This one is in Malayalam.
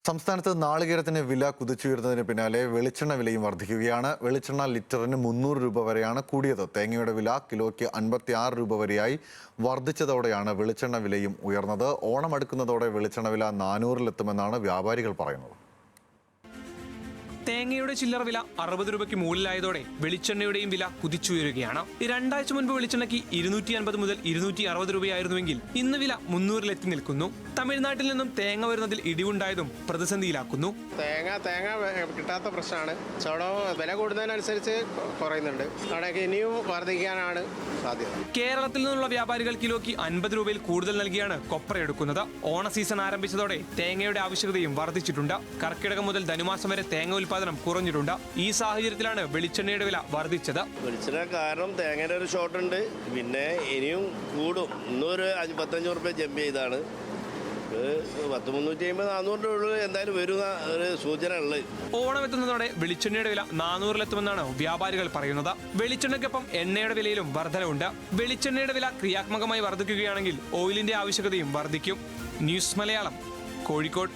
സംസ്ഥാനത്ത് നാളികേരത്തിന് വില കുതിച്ചുയരുന്നതിന് പിന്നാലെ വെളിച്ചെണ്ണ വിലയും വർദ്ധിക്കുകയാണ്. വെളിച്ചെണ്ണ ലിറ്ററിന് 300 രൂപ വരെയാണ് കൂടിയത്. തേങ്ങയുടെ വില കിലോയ്ക്ക് 56 രൂപ വരെയായി വർദ്ധിച്ചതോടെയാണ് വെളിച്ചെണ്ണ വിലയും ഉയർന്നത്. ഓണം അടുക്കുന്നതോടെ വെളിച്ചെണ്ണ വില 400-ലെത്തുമെന്നാണ് വ്യാപാരികൾ പറയുന്നത്. തേങ്ങയുടെ ചില്ലറ വില 60 രൂപയ്ക്ക് മുകളിലായതോടെ വെളിച്ചെണ്ണയുടെയും വില കുതിച്ചുയരുകയാണ്. രണ്ടാഴ്ച മുൻപ് വെളിച്ചെണ്ണയ്ക്ക് 250 മുതൽ 260 രൂപയായിരുന്നുവെങ്കിൽ ഇന്ന് വില 300-ലെത്തി നിൽക്കുന്നു. തമിഴ്നാട്ടിൽ നിന്നും തേങ്ങ വരുന്നതിൽ ഇടിവുണ്ടായതും പ്രതിസന്ധിയിലാക്കുന്നു. തേങ്ങ കിട്ടാത്ത പ്രശ്നമാണ്. ചോളം വില കൂടുന്നതിനനുസരിച്ച് കുറയുന്നുണ്ട്. അവിടേക്ക് ഇനിയും വർദ്ധിക്കാനാണ് സാധ്യത. കേരളത്തിൽ നിന്നുള്ള വ്യാപാരികൾ കിലോയ്ക്ക് 50 രൂപയിൽ കൂടുതൽ നൽകിയാണ് കൊപ്രയെടുക്കുന്നത്. ഓണ സീസൺ ആരംഭിച്ചതോടെ തേങ്ങയുടെ ആവശ്യകതയും വർദ്ധിച്ചിട്ടുണ്ട്. കർക്കിടകം മുതൽ ധനുമാസം വരെ തേങ്ങ ഉൽപാദനം കുറഞ്ഞിട്ടുണ്ട്. ഈ സാഹചര്യത്തിലാണ് വെളിച്ചെണ്ണയുടെ വില വർദ്ധിച്ചത്. വെളിച്ചെണ്ണ കാരണം തേങ്ങയുടെ ഒരു ഷോർട്ട് ഉണ്ട്. പിന്നെ ഇനിയും കൂടും. ഇന്നൊരു 15 രൂപ ജമ്പ് ചെയ്താണ്. 350-400 രൂപ എന്തായാലും വരുന്ന ഒരു സൂചന ഉള്ളത്. ഓണം എത്തുന്നതോടെ വെളിച്ചെണ്ണയുടെ വില 400-ലെത്തുമെന്നാണ് വ്യാപാരികൾ പറയുന്നത്. വെളിച്ചെണ്ണയ്ക്കൊപ്പം എണ്ണയുടെ വിലയിലും വർധനവുണ്ട്. വെളിച്ചെണ്ണയുടെ വില ക്രിയാത്മകമായി വർദ്ധിക്കുകയാണെങ്കിൽ ഓയിലിന്റെ ആവശ്യകതയും വർദ്ധിക്കും. ന്യൂസ് മലയാളം, കോഴിക്കോട്.